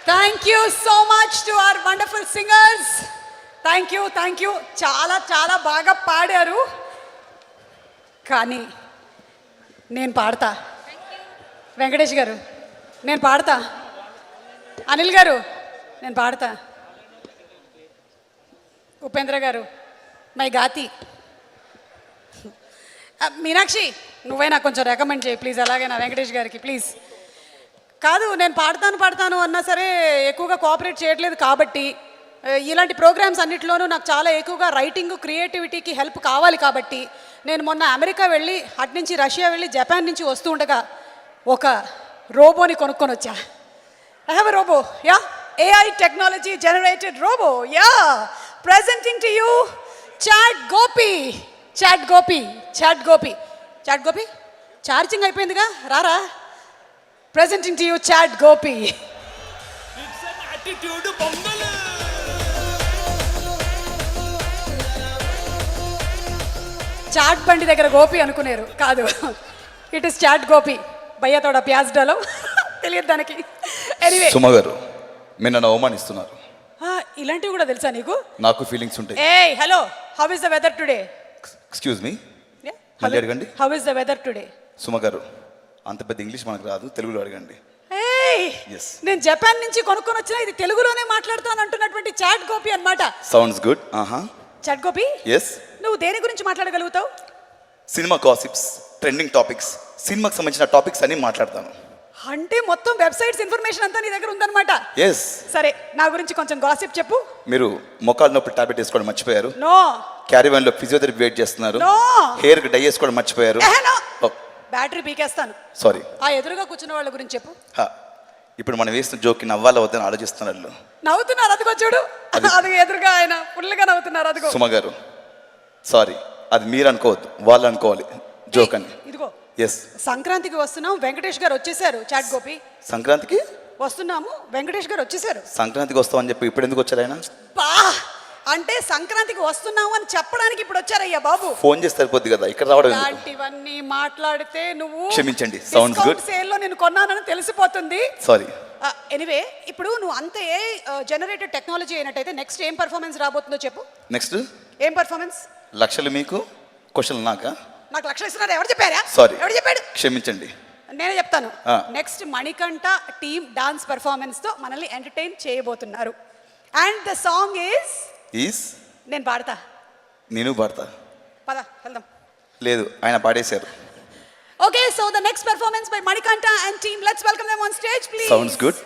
Thank you so much to our wonderful singers. Thank you. చాలా చాలా బాగా పాడారు. కానీ నేను పాడతా. వెంకటేష్ గారు నేను పాడతా. అనిల్ గారు నేను పాడతా. ఉపేంద్ర గారు మై గాతి. మీనాక్షి నువ్వే నాకు కొంచెం రికమెండ్ చేయి ప్లీజ్. అలాగే నా వెంకటేష్ గారికి ప్లీజ్. కాదు నేను పాడతాను అన్నా సరే ఎక్కువగా కోఆపరేట్ చేయట్లేదు కాబట్టి ఇలాంటి ప్రోగ్రామ్స్ అన్నిటిలోనూ నాకు చాలా ఎక్కువగా రైటింగ్ క్రియేటివిటీకి హెల్ప్ కావాలి కాబట్టి నేను మొన్న అమెరికా వెళ్ళి అటు నుంచి రష్యా వెళ్ళి జపాన్ నుంచి వస్తూ ఉండగా ఒక రోబోని కొనుక్కొని వచ్చా. I have a robo. Yeah, AI technology generated robo. Yeah, presenting to you chat Gopi. Charging అయిపోయిందిగా, రారా. Presenting to you chat Gopi. Chat బండి దగ్గర గోపి అనుకునేరు, కాదు, ఇట్ ఇస్ చాట్ గోపి. భయ్యా తోడా ప్యాజ్ డాలో తెలియదు దానికి. ఎనీవే సుమ గారు మీరు నన్ను అవమానిస్తున్నారు. ఇలాంటివి కూడా తెలుసా నీకు? నాకు ఫీలింగ్స్ ఉంటాయి. ఏయ్ hello, how is the weather today? Excuse me, మళ్ళీ అడగండి. How is the weather today? Suma garu అంత పెద్ద ఇంగ్లీష్ మనకు రాదు, తెలుగులో అడగండి. నేను జపాన్ నుంచి కొనుక్కొని వచ్చిన ఇది తెలుగులోనే మాట్లాడుతాను అంటున్నటువంటి చాట్ గోపి అన్నమాట. Sounds good. Chat Gopi, yes. నువ్వు దేని గురించి మాట్లాడగలుగుతావు? సినిమా గాసిప్స్, ట్రెండింగ్ టాపిక్స్, సినిమాకి సంబంధించిన టాపిక్స్ అన్ని మాట్లాడతాను. అంటే మొత్తం వెబ్సైట్స్ ఇన్ఫర్మేషన్ అంతా నీ దగ్గర ఉందన్నమాట. ఎస్. సరే, నా గురించి కొంచెం గాసిప్ చెప్పు. మీరు మొక్కల నొప్పి టాబ్లెట్ వేసుకోవడం మర్చిపోయారు. నో. క్యారీవాన్ లో ఫిజియోథెరపీ వెయిట్ చేస్తున్నారు. నో. హెయిర్ కి డై వేసుకోవడం మర్చిపోయారు. బ్యాటరీ పీకేస్తాను. సారీ. ఆ ఎదురుగా కూర్చున్న వాళ్ళ గురించి చెప్పు. ఇప్పుడు మనం వేసిన జోక్కి నవ్వాలా వద్దని ఆలోచిస్తున్నారు. నవ్వుతున్నారు, అదిగో చూడు, అది ఎదురుగా ఆయన ఫుల్గా నవ్వుతున్నారు, అదిగో. సుమ గారు సారీ, అది మీరు అనుకోవద్దు, వాళ్ళు అనుకోవాలి జోక్ అని. ఇదిగో ఎస్. సంక్రాంతికి వస్తున్నాం, వెంకటేష్ గారు వచ్చేసారు. చాట్ గోపి, సంక్రాంతికి వస్తున్నాము, వెంకటేష్ గారు వచ్చేసారు. సంక్రాంతికి వస్తామని చెప్పి ఇప్పుడు ఎందుకు వచ్చారు ఆయన? అంటే సంక్రాంతికి వస్తున్నావు అని చెప్పడానికి ఇప్పుడు వచ్చారయ్యా బాబు. ఫోన్ చేస్తే సరిపోద్ది కదా, ఇక్కడ రావడం. ఇలాంటివన్నీ మాట్లాడితే నువ్వు క్షమించండి. Sounds good. సేల్ లో నేను కొన్నానని తెలిసిపోతుంది. సారీ. ఎనీవే, ఇప్పుడు నువ్వు అంతే జనరేటెడ్ టెక్నాలజీ అయినట్టయితే నెక్స్ట్ ఏం పర్ఫార్మెన్స్ రాబోతుందో చెప్పు. నెక్స్ట్ ఏం పర్ఫార్మెన్స్? లక్షలు మీకు, క్వశ్చన్లు నాకా? నాకు లక్షలు ఇస్తున్నారు. ఎవరు చెప్పారా? సారీ, ఎవరు చెప్పాడు? క్షమించండి. నేనే చెప్తాను. Next Manikanta team dance performance తో మనల్ని ఎంటర్టైన్ చేయబోతున్నారు. అండ్ ద సాంగ్ ఈస్ నేను పాడతా. నేను పాడతా. పద వెళ్దాం. లేదు, ఆయన పాడేశారు. Okay, so the next performance by Manikanta and team. Let's welcome them on stage, please. Sounds good.